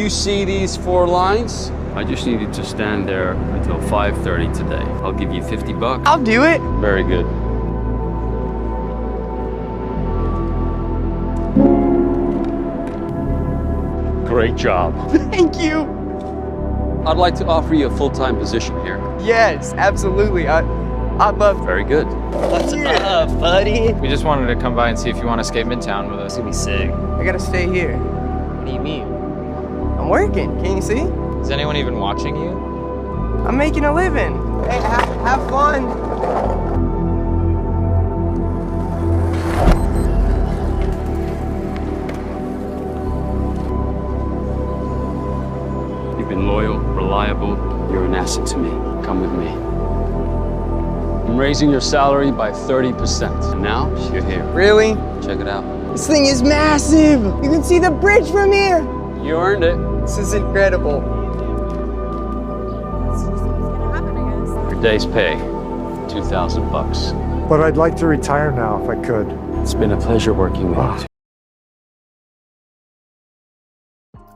you see these 4 lines? I just need you to stand there until 5:30 today. I'll give you $50. I'll do it. Very good. Great job. Thank you. I'd like to offer you a full-time position here. Yes, absolutely. I'd love. Very good. What's up, buddy? We just wanted to come by and see if you want to skate Midtown with us. It's gonna be sick. I gotta stay here. What do you mean? I'm working. Can you see? Is anyone even watching you? I'm making a living. Hey, have fun. You've been loyal, reliable. You're an asset to me. Come with me. I'm raising your salary by 30%. And now, you're here. Really? Check it out. This thing is massive. You can see the bridge from here. You earned it. This is incredible. Your day's pay, $2,000. But I'd like to retire now if I could. It's been a pleasure working with you.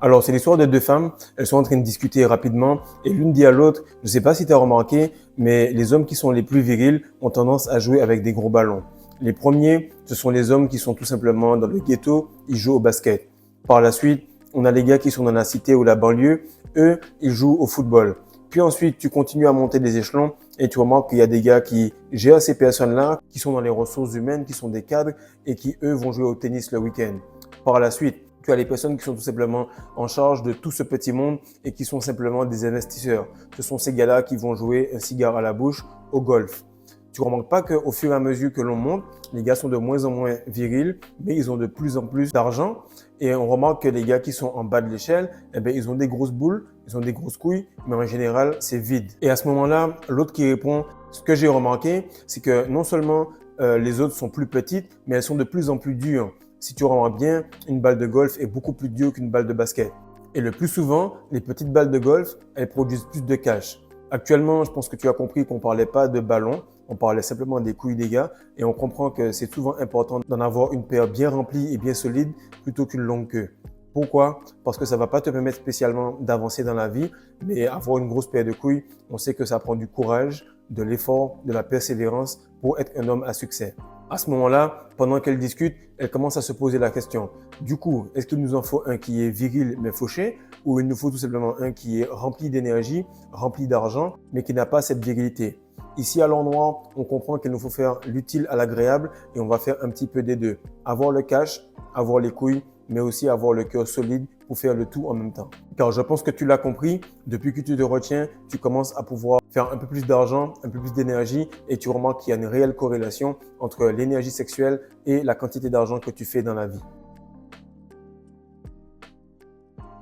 Alors, c'est l'histoire de deux femmes. Elles sont en train de discuter rapidement et l'une dit à l'autre, je ne sais pas si tu as remarqué, mais les hommes qui sont les plus virils ont tendance à jouer avec des gros ballons. Les premiers, ce sont les hommes qui sont tout simplement dans le ghetto, ils jouent au basket. Par la suite, on a les gars qui sont dans la cité ou la banlieue, eux, ils jouent au football. Puis ensuite, tu continues à monter des échelons et tu remarques qu'il y a des gars qui gèrent ces personnes-là, qui sont dans les ressources humaines, qui sont des cadres et qui, eux, vont jouer au tennis le week-end. Par la suite, tu as les personnes qui sont tout simplement en charge de tout ce petit monde et qui sont simplement des investisseurs. Ce sont ces gars-là qui vont jouer un cigare à la bouche au golf. Tu ne remarques pas qu'au fur et à mesure que l'on monte, les gars sont de moins en moins virils, mais ils ont de plus en plus d'argent. Et on remarque que les gars qui sont en bas de l'échelle, eh bien, ils ont des grosses boules, ils ont des grosses couilles, mais en général, c'est vide. Et à ce moment-là, l'autre qui répond, ce que j'ai remarqué, c'est que non seulement les autres sont plus petites, mais elles sont de plus en plus dures. Si tu remarques bien, une balle de golf est beaucoup plus dure qu'une balle de basket. Et le plus souvent, les petites balles de golf, elles produisent plus de cash. Actuellement, je pense que tu as compris qu'on ne parlait pas de ballon, on parlait simplement des couilles des gars et on comprend que c'est souvent important d'en avoir une paire bien remplie et bien solide plutôt qu'une longue queue. Pourquoi? Parce que ça ne va pas te permettre spécialement d'avancer dans la vie, mais avoir une grosse paire de couilles, on sait que ça prend du courage, de l'effort, de la persévérance pour être un homme à succès. À ce moment-là, pendant qu'elle discute, elle commence à se poser la question. Du coup, est-ce qu'il nous en faut un qui est viril mais fauché ou il nous faut tout simplement un qui est rempli d'énergie, rempli d'argent, mais qui n'a pas cette virilité? Ici, à l'endroit, on comprend qu'il nous faut faire l'utile à l'agréable et on va faire un petit peu des deux. Avoir le cash, avoir les couilles, mais aussi avoir le cœur solide pour faire le tout en même temps. Car je pense que tu l'as compris, depuis que tu te retiens, tu commences à pouvoir faire un peu plus d'argent, un peu plus d'énergie et tu remarques qu'il y a une réelle corrélation entre l'énergie sexuelle et la quantité d'argent que tu fais dans la vie.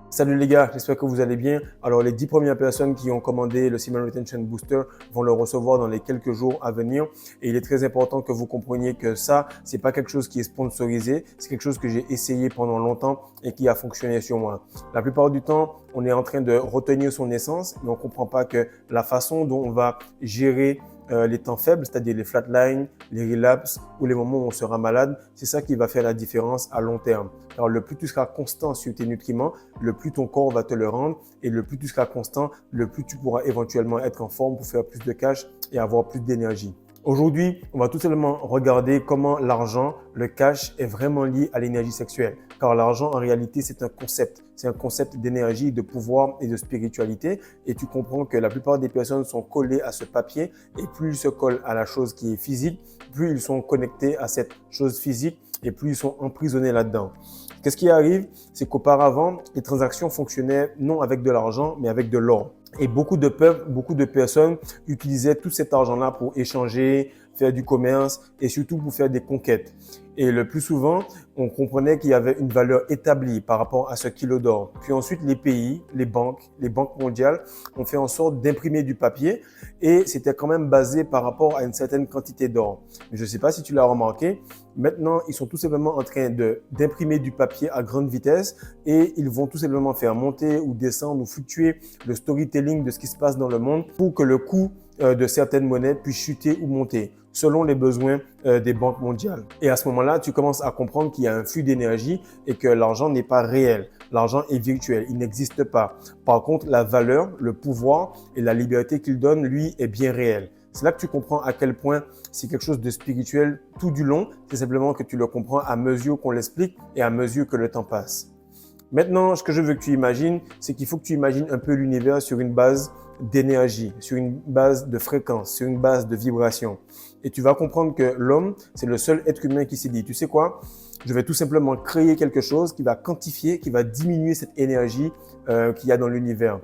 Salut les gars, j'espère que vous allez bien. Alors les 10 premières personnes qui ont commandé le Semen Retention Booster vont le recevoir dans les quelques jours à venir. Et il est très important que vous compreniez que ça, c'est pas quelque chose qui est sponsorisé, c'est quelque chose que j'ai essayé pendant longtemps et qui a fonctionné sur moi. La plupart du temps, on est en train de retenir son essence, mais on comprend pas que la façon dont on va gérer les temps faibles, c'est-à-dire les flatlines, les relapses ou les moments où on sera malade, c'est ça qui va faire la différence à long terme. Alors, le plus tu seras constant sur tes nutriments, le plus ton corps va te le rendre et le plus tu seras constant, le plus tu pourras éventuellement être en forme pour faire plus de cash et avoir plus d'énergie. Aujourd'hui, on va tout simplement regarder comment l'argent, le cash, est vraiment lié à l'énergie sexuelle. Car l'argent, en réalité, c'est un concept. C'est un concept d'énergie, de pouvoir et de spiritualité. Et tu comprends que la plupart des personnes sont collées à ce papier. Et plus ils se collent à la chose qui est physique, plus ils sont connectés à cette chose physique et plus ils sont emprisonnés là-dedans. Qu'est-ce qui arrive? C'est qu'auparavant, les transactions fonctionnaient non avec de l'argent, mais avec de l'or. Et beaucoup de peuples, beaucoup de personnes utilisaient tout cet argent-là pour échanger, faire du commerce et surtout pour faire des conquêtes. Et le plus souvent, on comprenait qu'il y avait une valeur établie par rapport à ce kilo d'or. Puis ensuite, les pays, les banques mondiales ont fait en sorte d'imprimer du papier et c'était quand même basé par rapport à une certaine quantité d'or. Mais je ne sais pas si tu l'as remarqué, maintenant, ils sont tout simplement en train d'imprimer du papier à grande vitesse et ils vont tout simplement faire monter ou descendre ou fluctuer le storytelling de ce qui se passe dans le monde pour que le coût de certaines monnaies puisse chuter ou monter selon les besoins des banques mondiales. Et à ce moment-là, tu commences à comprendre qu'il y a un flux d'énergie et que l'argent n'est pas réel. L'argent est virtuel, il n'existe pas. Par contre, la valeur, le pouvoir et la liberté qu'il donne, lui, est bien réel. C'est là que tu comprends à quel point c'est quelque chose de spirituel tout du long. C'est simplement que tu le comprends à mesure qu'on l'explique et à mesure que le temps passe. Maintenant, ce que je veux que tu imagines, c'est qu'il faut que tu imagines un peu l'univers sur une base d'énergie, sur une base de fréquence, sur une base de vibration. Et tu vas comprendre que l'homme, c'est le seul être humain qui s'est dit, tu sais quoi, je vais tout simplement créer quelque chose qui va quantifier, qui va diminuer cette énergie qu'il y a dans l'univers.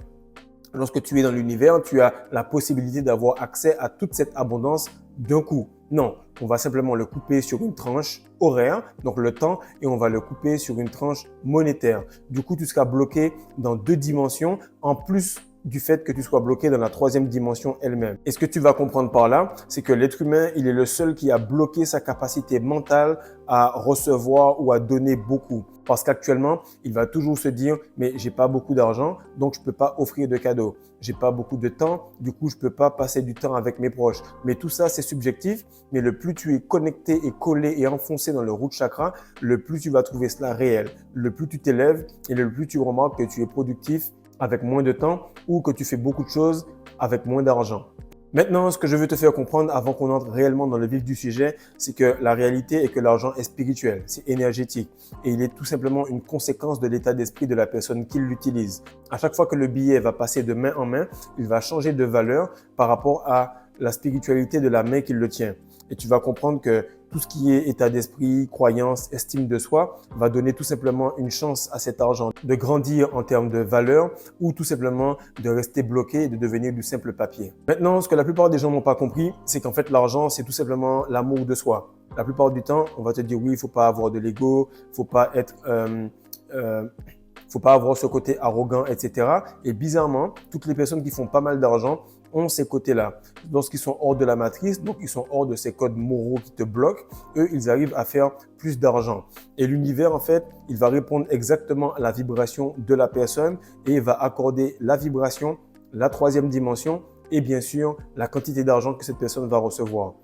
Lorsque tu es dans l'univers, tu as la possibilité d'avoir accès à toute cette abondance d'un coup. Non, on va simplement le couper sur une tranche horaire, donc le temps, et on va le couper sur une tranche monétaire. Du coup, tu seras bloqué dans 2 dimensions, en plus du fait que tu sois bloqué dans la 3e dimension elle-même. Et ce que tu vas comprendre par là, c'est que l'être humain, il est le seul qui a bloqué sa capacité mentale à recevoir ou à donner beaucoup. Parce qu'actuellement, il va toujours se dire « mais j'ai pas beaucoup d'argent, donc je peux pas offrir de cadeaux. J'ai pas beaucoup de temps, du coup je peux pas passer du temps avec mes proches. » Mais tout ça, c'est subjectif, mais le plus tu es connecté et collé et enfoncé dans le root chakra, le plus tu vas trouver cela réel. Le plus tu t'élèves et le plus tu remarques que tu es productif avec moins de temps ou que tu fais beaucoup de choses avec moins d'argent. Maintenant, ce que je veux te faire comprendre avant qu'on entre réellement dans le vif du sujet, c'est que la réalité est que l'argent est spirituel, c'est énergétique et il est tout simplement une conséquence de l'état d'esprit de la personne qui l'utilise. À chaque fois que le billet va passer de main en main, il va changer de valeur par rapport à la spiritualité de la main qui le tient. Et tu vas comprendre que tout ce qui est état d'esprit, croyance, estime de soi va donner tout simplement une chance à cet argent de grandir en termes de valeur ou tout simplement de rester bloqué et de devenir du simple papier. Maintenant, ce que la plupart des gens n'ont pas compris, c'est qu'en fait l'argent, c'est tout simplement l'amour de soi. La plupart du temps, on va te dire oui, il faut pas avoir de l'ego, faut pas avoir ce côté arrogant, etc. Et bizarrement, toutes les personnes qui font pas mal d'argent ont ces côtés-là. Lorsqu'ils sont hors de la matrice, donc ils sont hors de ces codes moraux qui te bloquent, eux, ils arrivent à faire plus d'argent. Et l'univers, en fait, il va répondre exactement à la vibration de la personne et il va accorder la vibration, la 3e dimension et bien sûr, la quantité d'argent que cette personne va recevoir.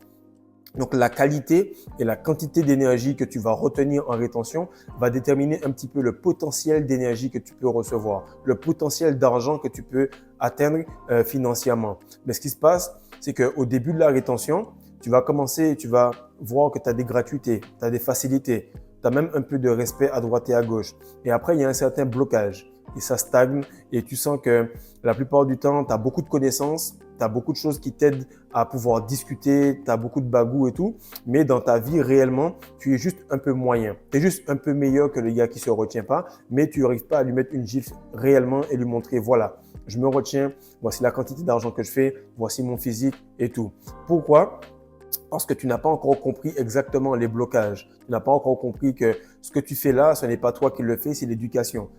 Donc, la qualité et la quantité d'énergie que tu vas retenir en rétention va déterminer un petit peu le potentiel d'énergie que tu peux recevoir, le potentiel d'argent que tu peux atteindre financièrement. Mais ce qui se passe, c'est qu'au début de la rétention, tu vas commencer et tu vas voir que tu as des gratuités, tu as des facilités, tu as même un peu de respect à droite et à gauche. Et après, il y a un certain blocage et ça stagne et tu sens que la plupart du temps, tu as beaucoup de connaissances, tu as beaucoup de choses qui t'aident à pouvoir discuter, tu as beaucoup de bagou et tout, mais dans ta vie réellement, tu es juste un peu moyen. Tu es juste un peu meilleur que le gars qui se retient pas, mais tu n'arrives pas à lui mettre une gifle réellement et lui montrer, voilà, je me retiens, voici la quantité d'argent que je fais, voici mon physique et tout. Pourquoi ? Parce que tu n'as pas encore compris exactement les blocages. Tu n'as pas encore compris que ce que tu fais là, ce n'est pas toi qui le fais, c'est l'éducation.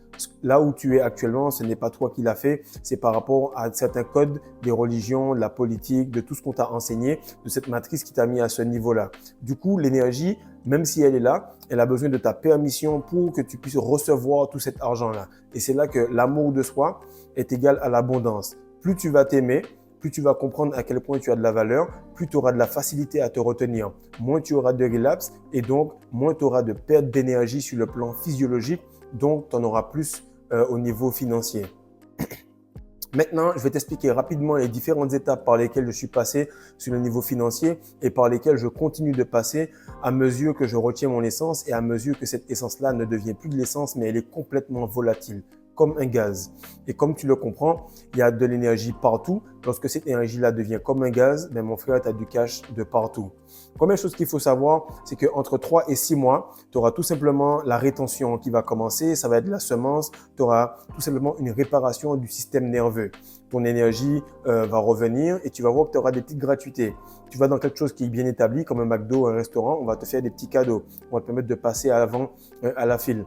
Là où tu es actuellement, ce n'est pas toi qui l'as fait, c'est par rapport à certains codes des religions, de la politique, de tout ce qu'on t'a enseigné, de cette matrice qui t'a mis à ce niveau-là. Du coup, l'énergie, même si elle est là, elle a besoin de ta permission pour que tu puisses recevoir tout cet argent-là. Et c'est là que l'amour de soi est égal à l'abondance. Plus tu vas t'aimer, plus tu vas comprendre à quel point tu as de la valeur, plus tu auras de la facilité à te retenir. Moins tu auras de relapse et donc moins tu auras de perte d'énergie sur le plan physiologique, donc tu en auras plus au niveau financier. Maintenant, je vais t'expliquer rapidement les différentes étapes par lesquelles je suis passé sur le niveau financier et par lesquelles je continue de passer à mesure que je retiens mon essence et à mesure que cette essence-là ne devient plus de l'essence, mais elle est complètement volatile, comme un gaz. Et comme tu le comprends, il y a de l'énergie partout. Lorsque cette énergie-là devient comme un gaz, ben mon frère, tu as du cash de partout. Première chose qu'il faut savoir, c'est qu'entre 3 et 6 mois, tu auras tout simplement la rétention qui va commencer. Ça va être la semence. Tu auras tout simplement une réparation du système nerveux. Ton énergie va revenir et tu vas voir que tu auras des petites gratuités. Tu vas dans quelque chose qui est bien établi, comme un McDo, un restaurant, on va te faire des petits cadeaux. On va te permettre de passer avant à la file.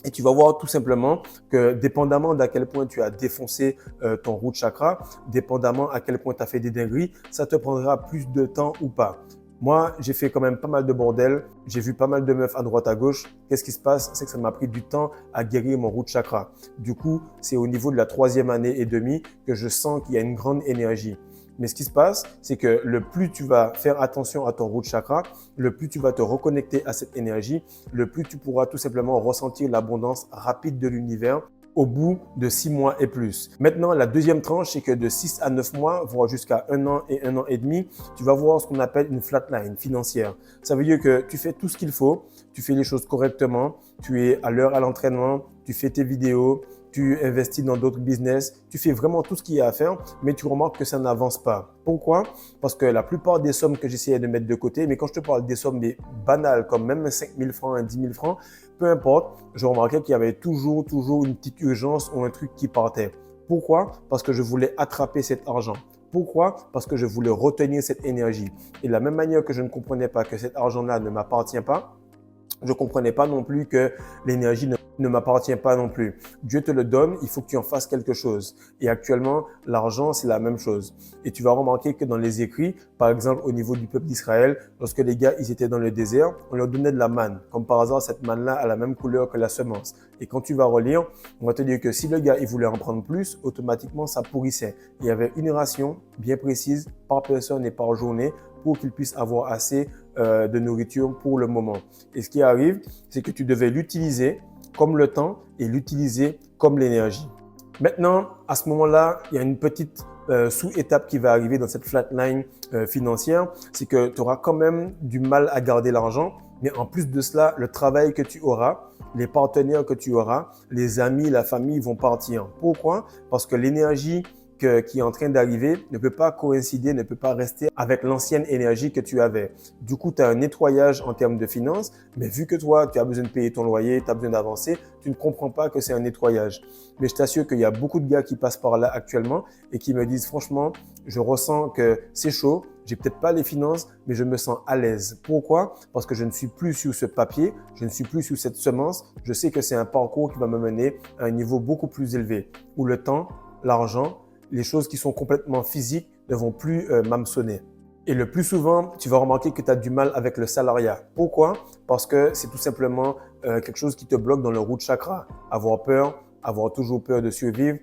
Et tu vas voir tout simplement que dépendamment d'à quel point tu as défoncé ton root chakra, dépendamment à quel point tu as fait des dingueries, ça te prendra plus de temps ou pas. Moi, j'ai fait quand même pas mal de bordel. J'ai vu pas mal de meufs à droite, à gauche. Qu'est-ce qui se passe? C'est que ça m'a pris du temps à guérir mon root chakra. Du coup, c'est au niveau de la 3e année et demie que je sens qu'il y a une grande énergie. Mais ce qui se passe, c'est que le plus tu vas faire attention à ton root chakra, le plus tu vas te reconnecter à cette énergie, le plus tu pourras tout simplement ressentir l'abondance rapide de l'univers au bout de 6 mois et plus. Maintenant, la deuxième tranche, c'est que de 6 à 9 mois, voire jusqu'à 1 an et 1 an et demi, tu vas voir ce qu'on appelle une flatline financière. Ça veut dire que tu fais tout ce qu'il faut, tu fais les choses correctement, tu es à l'heure à l'entraînement, tu fais tes vidéos, tu investis dans d'autres business, tu fais vraiment tout ce qu'il y a à faire, mais tu remarques que ça n'avance pas. Pourquoi? Parce que la plupart des sommes que j'essayais de mettre de côté, mais quand je te parle des sommes banales, comme même 5 000 francs, 10 000 francs, peu importe, je remarquais qu'il y avait toujours une petite urgence ou un truc qui partait. Pourquoi? Parce que je voulais attraper cet argent. Pourquoi? Parce que je voulais retenir cette énergie. Et de la même manière que je ne comprenais pas que cet argent-là ne m'appartient pas, je ne comprenais pas non plus que l'énergie ne m'appartient pas non plus. Dieu te le donne, il faut que tu en fasses quelque chose. Et actuellement, l'argent, c'est la même chose. Et tu vas remarquer que dans les écrits, par exemple au niveau du peuple d'Israël, lorsque les gars ils étaient dans le désert, on leur donnait de la manne. Comme par hasard, cette manne-là a la même couleur que la semence. Et quand tu vas relire, on va te dire que si le gars il voulait en prendre plus, automatiquement ça pourrissait. Il y avait une ration bien précise par personne et par journée pour qu'il puisse avoir assez de nourriture pour le moment. Et ce qui arrive, c'est que tu devais l'utiliser comme le temps et l'utiliser comme l'énergie. Maintenant, à ce moment-là, il y a une petite sous-étape qui va arriver dans cette flatline financière, c'est que tu auras quand même du mal à garder l'argent, mais en plus de cela, le travail que tu auras, les partenaires que tu auras, les amis, la famille vont partir. Pourquoi? Parce que l'énergie qui est en train d'arriver ne peut pas coïncider, ne peut pas rester avec l'ancienne énergie que tu avais. Du coup, tu as un nettoyage en termes de finances, mais vu que toi, tu as besoin de payer ton loyer, tu as besoin d'avancer, tu ne comprends pas que c'est un nettoyage. Mais je t'assure qu'il y a beaucoup de gars qui passent par là actuellement et qui me disent franchement, je ressens que c'est chaud, j'ai peut-être pas les finances, mais je me sens à l'aise. Pourquoi? Parce que je ne suis plus sur ce papier, je ne suis plus sur cette semence, je sais que c'est un parcours qui va me mener à un niveau beaucoup plus élevé, où le temps, l'argent, les choses qui sont complètement physiques ne vont plus m'hameçonner. Et le plus souvent, tu vas remarquer que tu as du mal avec le salariat. Pourquoi? Parce que c'est tout simplement quelque chose qui te bloque dans le root chakra. Avoir peur, avoir toujours peur de survivre,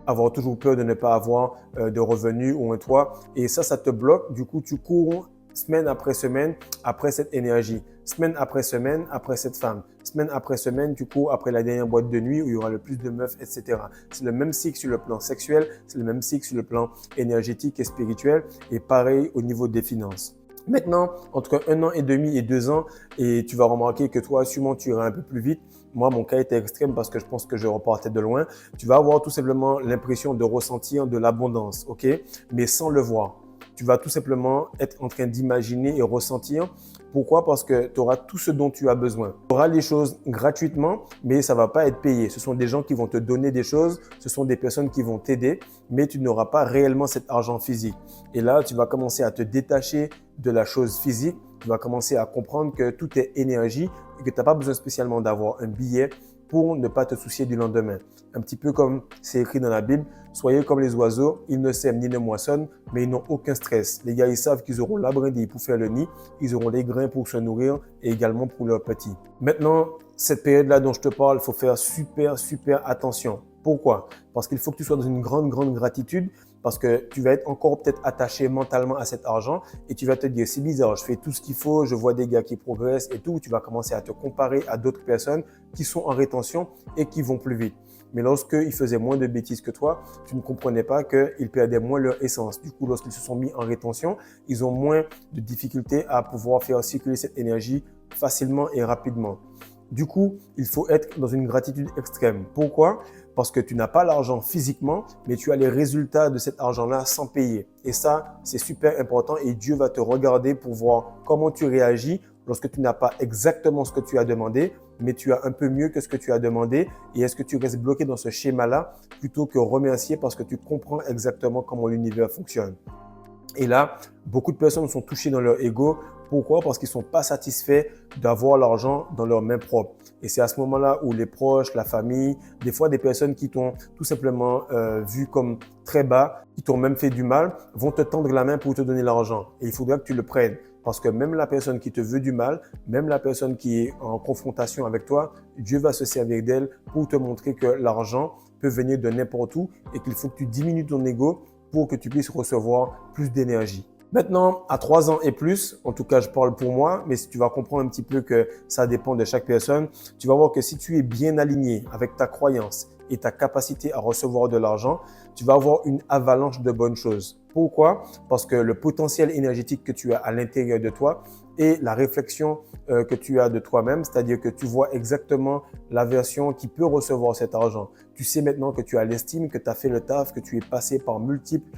avoir toujours peur de ne pas avoir de revenus ou un toit. Et ça te bloque. Du coup, tu cours semaine après semaine après cette énergie. Semaine après semaine après cette femme. Semaine après semaine, tu cours après la dernière boîte de nuit où il y aura le plus de meufs, etc. C'est le même cycle sur le plan sexuel, c'est le même cycle sur le plan énergétique et spirituel et pareil au niveau des finances. Maintenant, entre 1 an et demi et 2 ans, et tu vas remarquer que toi, sûrement, tu iras un peu plus vite. Moi, mon cas était extrême parce que je pense que je repartais de loin. Tu vas avoir tout simplement l'impression de ressentir de l'abondance, ok? Mais sans le voir. Tu vas tout simplement être en train d'imaginer et ressentir. Pourquoi? Parce que tu auras tout ce dont tu as besoin. Tu auras les choses gratuitement, mais ça ne va pas être payé. Ce sont des gens qui vont te donner des choses, ce sont des personnes qui vont t'aider, mais tu n'auras pas réellement cet argent physique. Et là, tu vas commencer à te détacher de la chose physique. Tu vas commencer à comprendre que tout est énergie et que tu n'as pas besoin spécialement d'avoir un billet pour ne pas te soucier du lendemain. Un petit peu comme c'est écrit dans la Bible, soyez comme les oiseaux, ils ne sèment ni ne moissonnent, mais ils n'ont aucun stress. Les gars, ils savent qu'ils auront la brindille pour faire le nid, ils auront les grains pour se nourrir et également pour leurs petits. Maintenant, cette période-là dont je te parle, il faut faire super attention. Pourquoi? Parce qu'il faut que tu sois dans une grande gratitude parce que tu vas être encore peut-être attaché mentalement à cet argent et tu vas te dire c'est bizarre, je fais tout ce qu'il faut, je vois des gars qui progressent et tout. Tu vas commencer à te comparer à d'autres personnes qui sont en rétention et qui vont plus vite. Mais lorsqu'ils faisaient moins de bêtises que toi, tu ne comprenais pas qu'ils perdaient moins leur essence. Du coup, lorsqu'ils se sont mis en rétention, ils ont moins de difficultés à pouvoir faire circuler cette énergie facilement et rapidement. Du coup, il faut être dans une gratitude extrême. Pourquoi? Parce que tu n'as pas l'argent physiquement, mais tu as les résultats de cet argent-là sans payer. Et ça, c'est super important et Dieu va te regarder pour voir comment tu réagis lorsque tu n'as pas exactement ce que tu as demandé, mais tu as un peu mieux que ce que tu as demandé. Et est-ce que tu restes bloqué dans ce schéma-là plutôt que remercier parce que tu comprends exactement comment l'univers fonctionne. Et là, beaucoup de personnes sont touchées dans leur ego. Pourquoi? Parce qu'ils ne sont pas satisfaits d'avoir l'argent dans leurs mains propres. Et c'est à ce moment-là où les proches, la famille, des fois des personnes qui t'ont tout simplement vu comme très bas, qui t'ont même fait du mal, vont te tendre la main pour te donner l'argent. Et il faudra que tu le prennes. Parce que même la personne qui te veut du mal, même la personne qui est en confrontation avec toi, Dieu va se servir d'elle pour te montrer que l'argent peut venir de n'importe où et qu'il faut que tu diminues ton ego pour que tu puisses recevoir plus d'énergie. Maintenant, à 3 ans et plus, en tout cas je parle pour moi, mais si tu vas comprendre un petit peu que ça dépend de chaque personne, tu vas voir que si tu es bien aligné avec ta croyance et ta capacité à recevoir de l'argent, tu vas avoir une avalanche de bonnes choses. Pourquoi? Parce que le potentiel énergétique que tu as à l'intérieur de toi et la réflexion que tu as de toi-même, c'est-à-dire que tu vois exactement la version qui peut recevoir cet argent. Tu sais maintenant que tu as l'estime, que tu as fait le taf, que tu es passé par multiples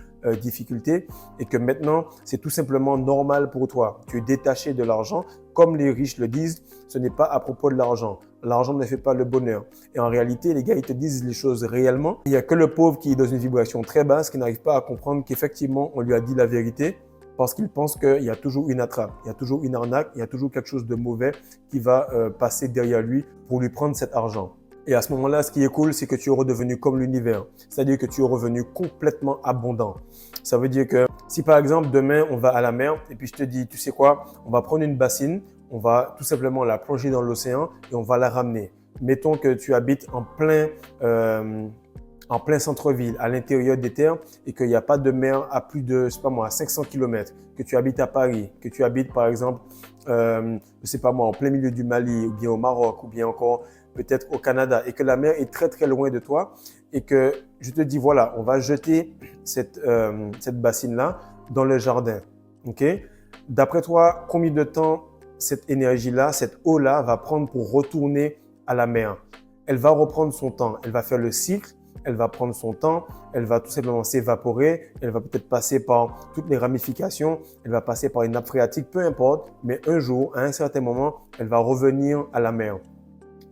difficultés et que maintenant, c'est tout simplement normal pour toi. Tu es détaché de l'argent. Comme les riches le disent, ce n'est pas à propos de l'argent. L'argent ne fait pas le bonheur. Et en réalité, les gars, ils te disent les choses réellement. Il n'y a que le pauvre qui est dans une vibration très basse, qui n'arrive pas à comprendre qu'effectivement, on lui a dit la vérité parce qu'il pense qu'il y a toujours une attrape, il y a toujours une arnaque, il y a toujours quelque chose de mauvais qui va passer derrière lui pour lui prendre cet argent. Et à ce moment-là, ce qui est cool, c'est que tu es redevenu comme l'univers. C'est-à-dire que tu es revenu complètement abondant. Ça veut dire que si par exemple, demain, on va à la mer et puis je te dis, tu sais quoi, on va prendre une bassine, on va tout simplement la plonger dans l'océan et on va la ramener. Mettons que tu habites en plein centre-ville, à l'intérieur des terres et qu'il n'y a pas de mer à plus de, je sais pas moi, à 500 km, que tu habites à Paris, que tu habites par exemple, je sais pas moi, en plein milieu du Mali ou bien au Maroc ou bien encore peut-être au Canada et que la mer est très très loin de toi et que je te dis voilà, on va jeter cette bassine-là dans le jardin. Ok? D'après toi, combien de temps cette énergie-là, cette eau-là va prendre pour retourner à la mer? Elle va reprendre son temps, elle va faire le cycle, elle va prendre son temps, elle va tout simplement s'évaporer, elle va peut-être passer par toutes les ramifications, elle va passer par une nappe phréatique, peu importe, mais un jour, à un certain moment, elle va revenir à la mer.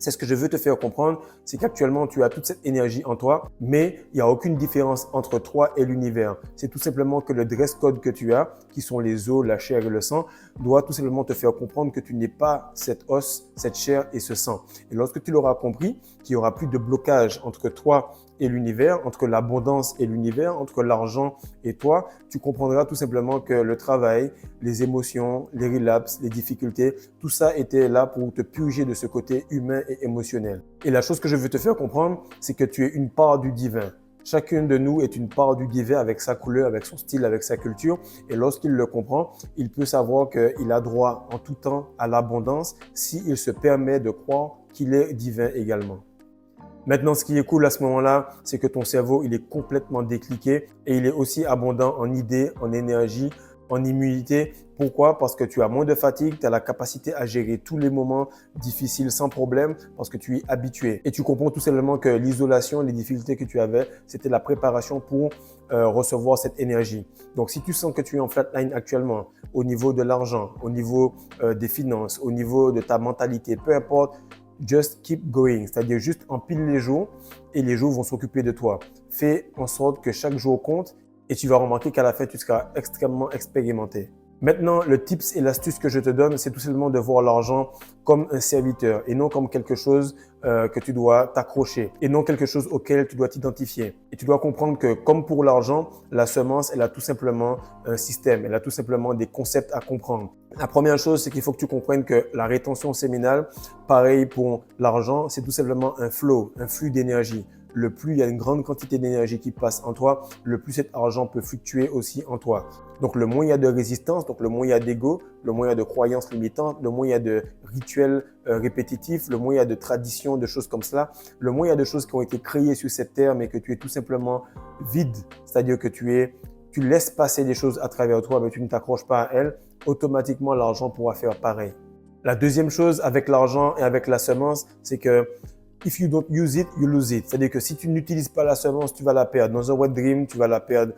C'est ce que je veux te faire comprendre, c'est qu'actuellement, tu as toute cette énergie en toi, mais il n'y a aucune différence entre toi et l'univers. C'est tout simplement que le dress code que tu as, qui sont les os, la chair et le sang, doit tout simplement te faire comprendre que tu n'es pas cette os, cette chair et ce sang. Et lorsque tu l'auras compris, qu'il n'y aura plus de blocage entre toi et l'univers, entre l'abondance et l'univers, entre l'argent et toi, tu comprendras tout simplement que le travail, les émotions, les relapses, les difficultés, tout ça était là pour te purger de ce côté humain et émotionnel. Et la chose que je veux te faire comprendre, c'est que tu es une part du divin. Chacun de nous est une part du divin avec sa couleur, avec son style, avec sa culture. Et lorsqu'il le comprend, il peut savoir qu'il a droit en tout temps à l'abondance s'il se permet de croire qu'il est divin également. Maintenant, ce qui est cool à ce moment-là, c'est que ton cerveau, il est complètement décliqué et il est aussi abondant en idées, en énergie, en immunité. Pourquoi? Parce que tu as moins de fatigue, tu as la capacité à gérer tous les moments difficiles sans problème parce que tu es habitué. Et tu comprends tout simplement que l'isolation, les difficultés que tu avais, c'était la préparation pour recevoir cette énergie. Donc, si tu sens que tu es en flatline actuellement, au niveau de l'argent, au niveau des finances, au niveau de ta mentalité, peu importe, just keep going, c'est-à-dire juste empile les jours et les jours vont s'occuper de toi. Fais en sorte que chaque jour compte et tu vas remarquer qu'à la fin, tu seras extrêmement expérimenté. Maintenant, le tips et l'astuce que je te donne, c'est tout simplement de voir l'argent comme un serviteur et non comme quelque chose que tu dois t'accrocher et non quelque chose auquel tu dois t'identifier. Et tu dois comprendre que comme pour l'argent, la semence, elle a tout simplement un système, elle a tout simplement des concepts à comprendre. La première chose, c'est qu'il faut que tu comprennes que la rétention séminale, pareil pour l'argent, c'est tout simplement un flow, un flux d'énergie. Le plus il y a une grande quantité d'énergie qui passe en toi, le plus cet argent peut fluctuer aussi en toi. Donc, le moins il y a de résistance, donc le moins il y a d'ego, le moins il y a de croyances limitantes, le moins il y a de rituels répétitifs, le moins il y a de traditions, de choses comme cela, le moins il y a de choses qui ont été créées sur cette terre, mais que tu es tout simplement vide. C'est-à-dire que tu laisses passer des choses à travers toi, mais tu ne t'accroches pas à elles. Automatiquement, l'argent pourra faire pareil. La deuxième chose avec l'argent et avec la semence, c'est que if you don't use it, you lose it. C'est-à-dire que si tu n'utilises pas la semence, tu vas la perdre. Dans un wet dream, tu vas la perdre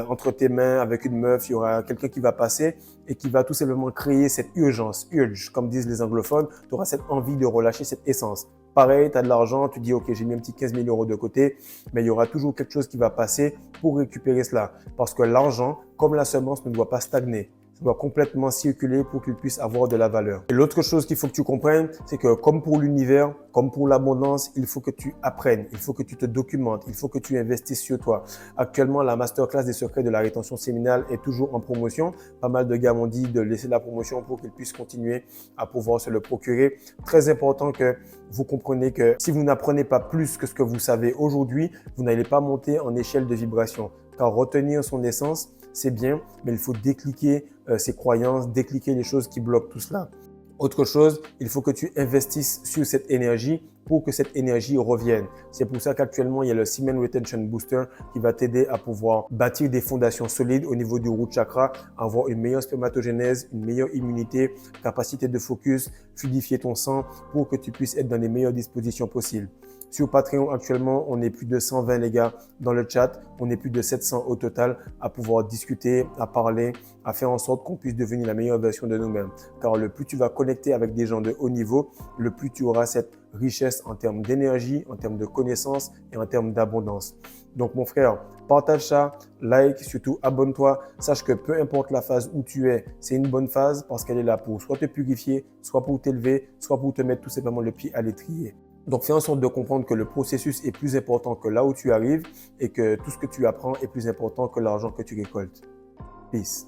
entre tes mains avec une meuf. Il y aura quelqu'un qui va passer et qui va tout simplement créer cette urge, comme disent les anglophones. Tu auras cette envie de relâcher cette essence. Pareil, tu as de l'argent, tu dis « Ok, j'ai mis un petit 15 000 € de côté », mais il y aura toujours quelque chose qui va passer pour récupérer cela. Parce que l'argent, comme la semence, ne doit pas stagner. Doit complètement circuler pour qu'il puisse avoir de la valeur. Et l'autre chose qu'il faut que tu comprennes, c'est que comme pour l'univers, comme pour l'abondance, il faut que tu apprennes, il faut que tu te documentes, il faut que tu investisses sur toi. Actuellement, la masterclass des secrets de la rétention séminale est toujours en promotion. Pas mal de gars m'ont dit de laisser la promotion pour qu'ils puissent continuer à pouvoir se le procurer. Très important que vous compreniez que si vous n'apprenez pas plus que ce que vous savez aujourd'hui, vous n'allez pas monter en échelle de vibration. Car retenir son essence, c'est bien, mais il faut décliquer ses croyances, décliquer les choses qui bloquent tout cela. Autre chose, il faut que tu investisses sur cette énergie pour que cette énergie revienne. C'est pour ça qu'actuellement, il y a le Semen Retention Booster qui va t'aider à pouvoir bâtir des fondations solides au niveau du root chakra, avoir une meilleure spermatogénèse, une meilleure immunité, capacité de focus, fluidifier ton sang pour que tu puisses être dans les meilleures dispositions possibles. Sur Patreon, actuellement, on est plus de 120 les gars dans le chat. On est plus de 700 au total à pouvoir discuter, à parler, à faire en sorte qu'on puisse devenir la meilleure version de nous-mêmes. Car le plus tu vas connecter avec des gens de haut niveau, le plus tu auras cette richesse en termes d'énergie, en termes de connaissances et en termes d'abondance. Donc mon frère, partage ça, like, surtout abonne-toi. Sache que peu importe la phase où tu es, c'est une bonne phase parce qu'elle est là pour soit te purifier, soit pour t'élever, soit pour te mettre tout simplement le pied à l'étrier. Donc, fais en sorte de comprendre que le processus est plus important que là où tu arrives et que tout ce que tu apprends est plus important que l'argent que tu récoltes. Peace.